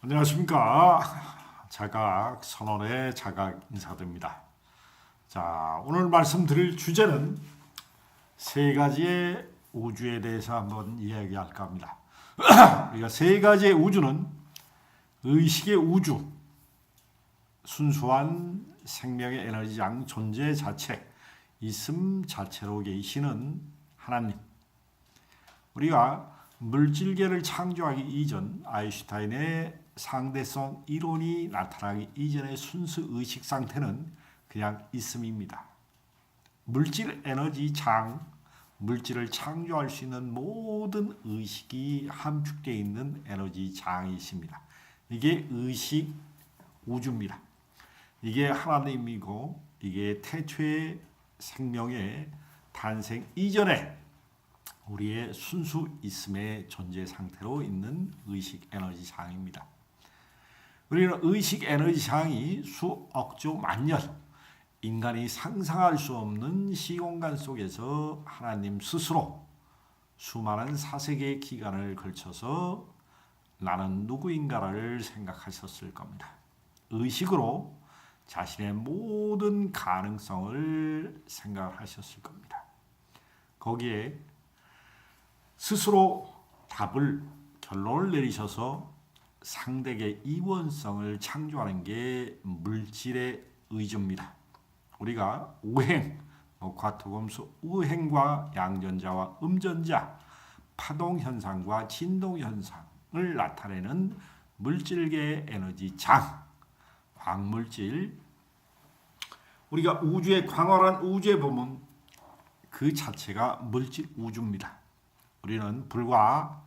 안녕하십니까. 자각 선언의 자각 인사드립니다. 자, 오늘 말씀드릴 주제는 세 가지의 우주에 대해서 한번 이야기할까 합니다. 우리가 세 가지의 우주는 의식의 우주, 순수한 생명의 에너지장 존재 자체, 있음 자체로 계시는 하나님. 우리가 물질계를 창조하기 이전 아인슈타인의 상대성 이론이 나타나기 이전의 순수 의식 상태는 그냥 있음입니다. 물질 에너지 장, 물질을 창조할 수 있는 모든 의식이 함축되어 있는 에너지 장이 있습니다. 이게 의식 우주입니다. 이게 하나님이고 이게 태초의 생명의 탄생 이전에 우리의 순수 있음의 존재 상태로 있는 의식 에너지 장입니다. 우리는 의식 에너지 장이 수억조 만년 인간이 상상할 수 없는 시공간 속에서 하나님 스스로 수많은 사세기의 기간을 걸쳐서 나는 누구인가를 생각하셨을 겁니다. 의식으로 자신의 모든 가능성을 생각하셨을 겁니다. 거기에 스스로 답을 결론을 내리셔서 상대의 이원성을 창조하는 게 물질의 의주입니다. 우리가 우행, 과토금수 우행과 양전자와 음전자, 파동현상과 진동현상을 나타내는 물질계의 에너지 장, 광물질. 우리가 우주의 광활한 우주에 보면 그 자체가 물질 우주입니다. 우리는 불과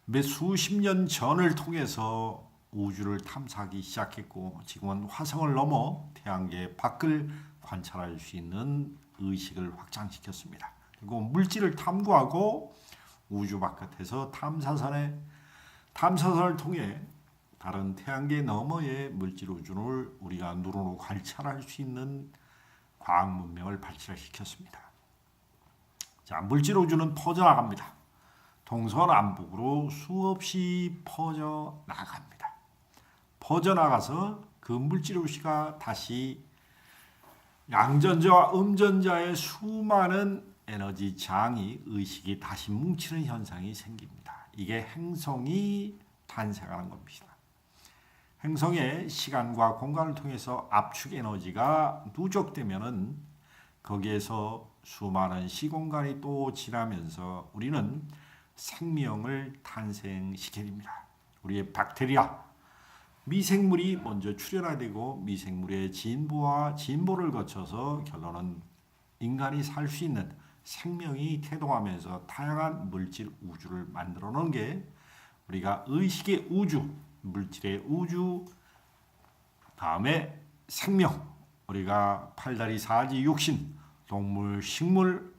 몇 수십 년 전을 통해서 우주를 탐사하기 시작했고 지금은 화성을 넘어 태양계 밖을 관찰할 수 있는 의식을 확장시켰습니다. 그리고 물질을 탐구하고 우주 바깥에서 탐사선을 통해 다른 태양계 너머의 물질 우주를 우리가 눈으로 관찰할 수 있는 과학 문명을 발달시켰습니다. 자, 물질 우주는 퍼져나갑니다. 동서남북으로 수없이 퍼져나갑니다. 퍼져나가서 그 물질 우주가 다시 양전자와 음전자의 수많은 에너지 장이 의식이 다시 뭉치는 현상이 생깁니다. 이게 행성이 탄생하는 겁니다. 행성의 시간과 공간을 통해서 압축 에너지가 누적되면은 거기에서 수많은 시공간이 또 지나면서 우리는 생명을 탄생시켜냅니다. 우리의 박테리아, 미생물이 먼저 출현하되고 미생물의 진보를 거쳐서 결론은 인간이 살 수 있는 생명이 태동하면서 다양한 물질 우주를 만들어 놓은 게 우리가 의식의 우주, 물질의 우주, 다음에 생명, 우리가 팔다리 사지 육신, 동물, 식물,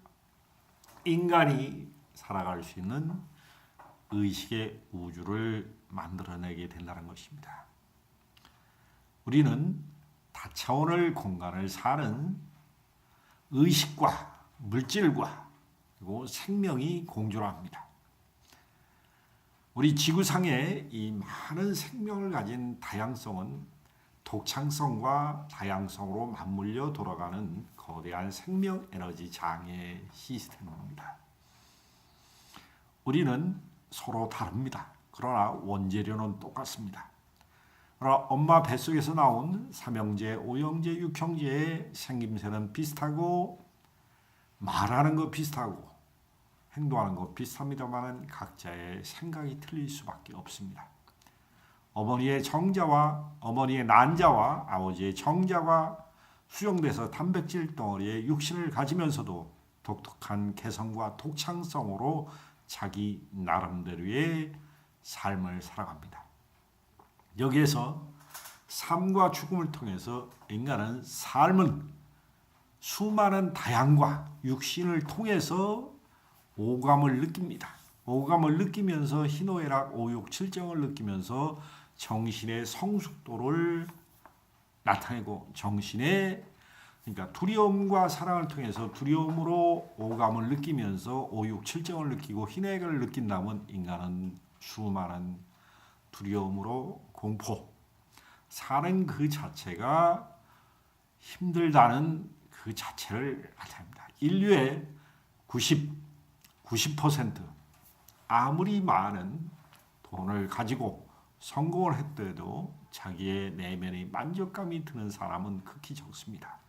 인간이 살아갈 수 있는 의식의 우주를 만들어내게 된다는 것입니다. 우리는 다차원의 공간을 사는 의식과 물질과 그리고 생명이 공존을 합니다. 우리 지구상에 이 많은 생명을 가진 다양성은 독창성과 다양성으로 맞물려 돌아가는 거대한 생명 에너지 장의 시스템입니다. 우리는 서로 다릅니다. 그러나 원재료는 똑같습니다. 그러나 엄마 뱃속에서 나온 삼형제, 오형제, 육형제의 생김새는 비슷하고 말하는 거 비슷하고 행동하는 거 비슷합니다만 각자의 생각이 틀릴 수밖에 없습니다. 어머니의 정자와 어머니의 난자와 아버지의 정자가 수용돼서 단백질 덩어리의 육신을 가지면서도 독특한 개성과 독창성으로 자기 나름대로의 삶을 살아갑니다. 여기에서 삶과 죽음을 통해서 인간은 삶은 수많은 다양과 육신을 통해서 오감을 느낍니다. 오감을 느끼면서 희노애락, 오욕, 칠정을 느끼면서 정신의 성숙도를 나타내고 정신의 그러니까 두려움과 사랑을 통해서 두려움으로 오감을 느끼면서 오욕, 칠정을 느끼고 희노애락을 느낀다면 인간은 수많은 두려움으로 공포, 사는 그 자체가 힘들다는 그 자체를 나타냅니다. 인류의 90% 아무리 많은 돈을 가지고 성공을 했더라도 자기의 내면의 만족감이 드는 사람은 극히 적습니다.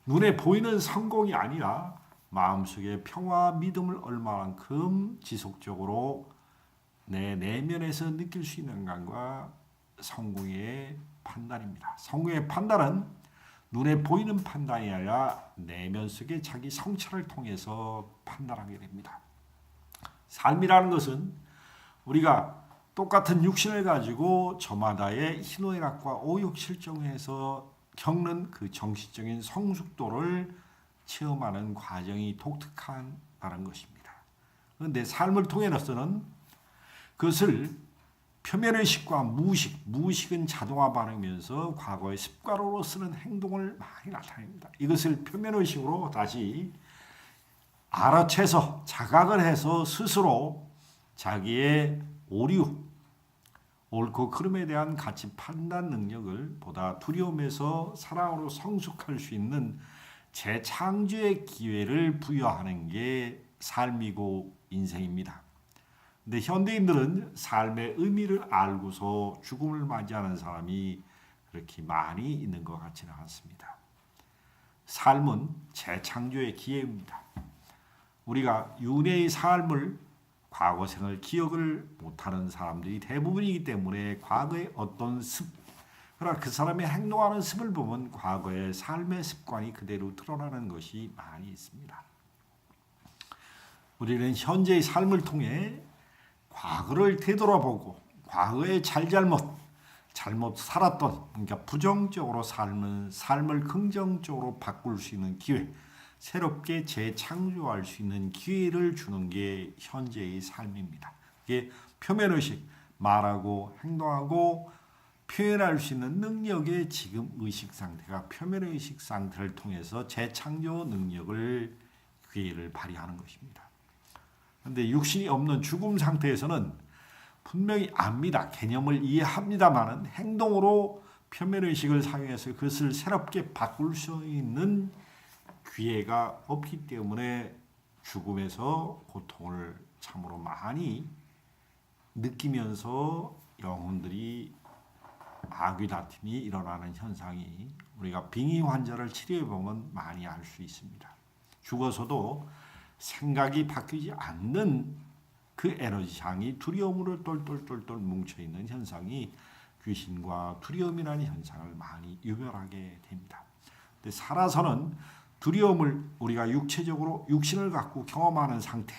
눈에 보이는 성공이 아니라 마음속의 평화와 믿음을 얼마만큼 지속적으로 내 내면에서 느낄 수 있는가가 성공의 판단입니다. 성공의 판단은 눈에 보이는 판단이 아니라 내면 속의 자기 성찰을 통해서 판단하게 됩니다. 삶이라는 것은 우리가 똑같은 육신을 가지고 저마다의 희노애락과 오욕실정에서 겪는 그 정신적인 성숙도를 체험하는 과정이 독특하다는 것입니다. 그런데 삶을 통해서는 그것을 표면의식과 무의식은 자동화 반응이면서 과거의 습관으로 쓰는 행동을 많이 나타냅니다. 이것을 표면의식으로 다시 알아채서 자각을 해서 스스로 자기의 오류, 옳고 그름에 대한 가치 판단 능력을 보다 두려움에서 사랑으로 성숙할 수 있는 재창조의 기회를 부여하는 게 삶이고 인생입니다. 근데 현대인들은 삶의 의미를 알고서 죽음을 맞이하는 사람이 그렇게 많이 있는 것 같지는 않습니다. 삶은 재창조의 기회입니다. 우리가 윤회의 삶을 과거생을 기억을 못하는 사람들이 대부분이기 때문에 과거의 어떤 그러나 그 사람의 행동하는 습을 보면 과거의 삶의 습관이 그대로 드러나는 것이 많이 있습니다. 우리는 현재의 삶을 통해 과거를 되돌아보고 과거의 잘못 살았던, 그러니까 부정적으로 삶을 긍정적으로 바꿀 수 있는 기회, 새롭게 재창조할 수 있는 기회를 주는 게 현재의 삶입니다. 이게 표면의식, 말하고 행동하고 표현할 수 있는 능력의 지금 의식 상태가 표면의식 상태를 통해서 재창조 능력을 기회를 발휘하는 것입니다. 그런데 육신이 없는 죽음 상태에서는 분명히 압니다. 개념을 이해합니다만은 행동으로 표면의식을 사용해서 그것을 새롭게 바꿀 수 있는 기회가 없기 때문에 죽음에서 고통을 참으로 많이 느끼면서 영혼들이 아귀다툼이 일어나는 현상이 우리가 빙의 환자를 치료해 보면 많이 알 수 있습니다. 죽어서도 생각이 바뀌지 않는 그 에너지장이 두려움으로 똘똘똘똘 뭉쳐있는 현상이 귀신과 두려움이라는 현상을 많이 유별하게 됩니다. 근데 살아서는 두려움을 우리가 육체적으로 육신을 갖고 경험하는 상태,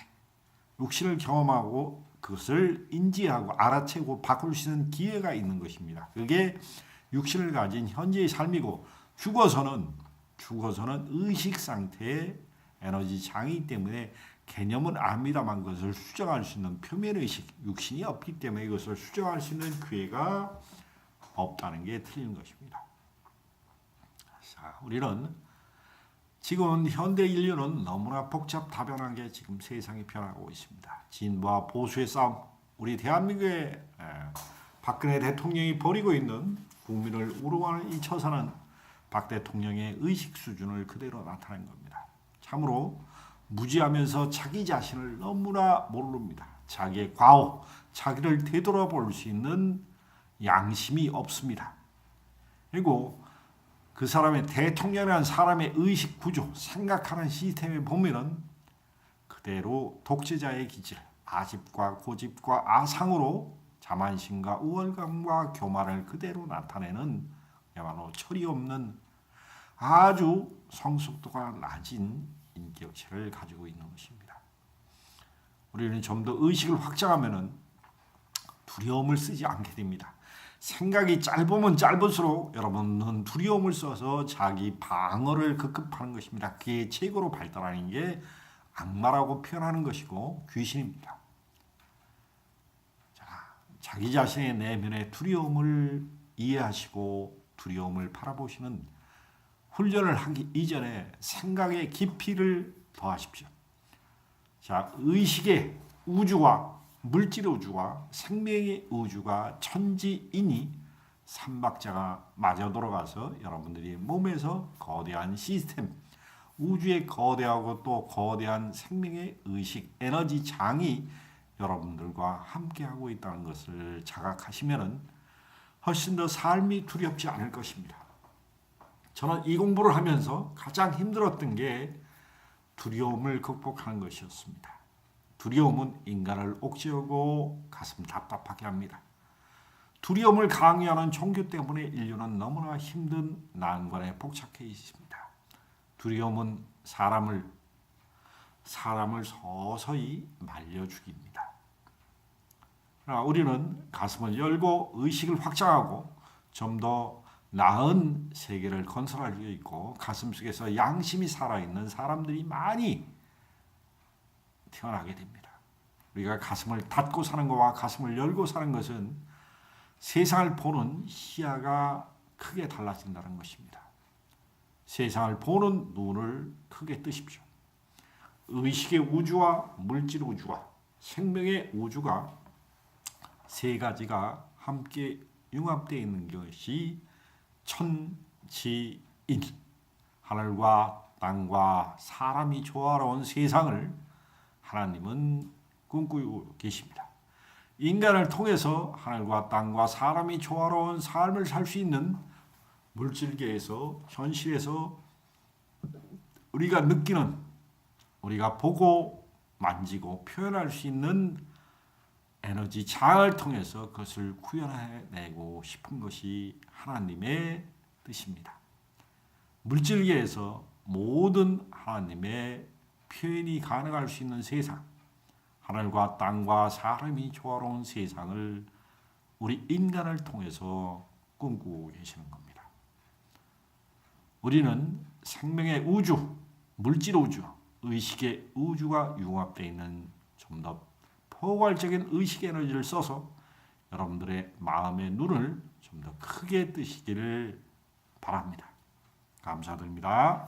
육신을 경험하고 그것을 인지하고 알아채고 바꿀 수 있는 기회가 있는 것입니다. 그게 육신을 가진 현재의 삶이고 죽어서는 의식 상태의 에너지 장이기 때문에 개념은 압니다만 그것을 수정할 수 있는 표면의식, 육신이 없기 때문에 이것을 수정할 수 있는 기회가 없다는 게 틀린 것입니다. 자, 우리는 지금 현대 인류는 너무나 복잡다변하게 지금 세상이 변하고 있습니다. 진보와 보수의 싸움, 우리 대한민국의 박근혜 대통령이 벌이고 있는 국민을 우롱하는 이 처사는 박 대통령의 의식 수준을 그대로 나타낸 겁니다. 참으로 무지하면서 자기 자신을 너무나 모릅니다. 자기의 과오, 자기를 되돌아볼 수 있는 양심이 없습니다. 그리고 그 사람의 대통령이라는 사람의 의식 구조, 생각하는 시스템에 보면은 그대로 독재자의 기질, 아집과 고집과 아상으로 자만심과 우월감과 교만을 그대로 나타내는 야말로 철이 없는 아주 성숙도가 낮은 인격체를 가지고 있는 것입니다. 우리는 좀 더 의식을 확장하면은 두려움을 쓰지 않게 됩니다. 생각이 짧으면 짧을수록 여러분은 두려움을 써서 자기 방어를 급급하는 것입니다. 그게 최고로 발달하는 게 악마라고 표현하는 것이고 귀신입니다. 자, 자기 자신의 내면의 두려움을 이해하시고 두려움을 바라보시는 훈련을 하기 이전에 생각의 깊이를 더하십시오. 자, 의식의 우주와 물질 우주와 생명의 우주가 천지이니 삼박자가 맞아 돌아가서 여러분들이 몸에서 거대한 시스템, 우주의 거대하고 또 거대한 생명의 의식, 에너지 장이 여러분들과 함께하고 있다는 것을 자각하시면 훨씬 더 삶이 두렵지 않을 것입니다. 저는 이 공부를 하면서 가장 힘들었던 게 두려움을 극복하는 것이었습니다. 두려움은 인간을 옥죄고 가슴 답답하게 합니다. 두려움을 강요하는 종교 때문에 인류는 너무나 힘든 난관에 복잡해 있습니다. 두려움은 사람을 서서히 말려 죽입니다. 우리는 가슴을 열고 의식을 확장하고 좀 더 나은 세계를 건설할 수 있고 가슴속에서 양심이 살아있는 사람들이 많이 태어나게 됩니다. 우리가 가슴을 닫고 사는 것과 가슴을 열고 사는 것은 세상을 보는 시야가 크게 달라진다는 것입니다. 세상을 보는 눈을 크게 뜨십시오. 의식의 우주와 물질 우주와 생명의 우주가 세 가지가 함께 융합되어 있는 것이 천지인, 하늘과 땅과 사람이 조화로운 세상을 하나님은 꿈꾸고 계십니다. 인간을 통해서 하늘과 땅과 사람이 조화로운 삶을 살 수 있는 물질계에서 현실에서 우리가 느끼는, 우리가 보고 만지고 표현할 수 있는 에너지 장을 통해서 그것을 구현해내고 싶은 것이 하나님의 뜻입니다. 물질계에서 모든 하나님의 표현이 가능할 수 있는 세상, 하늘과 땅과 사람이 조화로운 세상을 우리 인간을 통해서 꿈꾸고 계시는 겁니다. 우리는 생명의 우주, 물질 우주, 의식의 우주가 융합되어 있는 좀 더 포괄적인 의식 에너지를 써서 여러분들의 마음의 눈을 좀 더 크게 뜨시기를 바랍니다. 감사드립니다.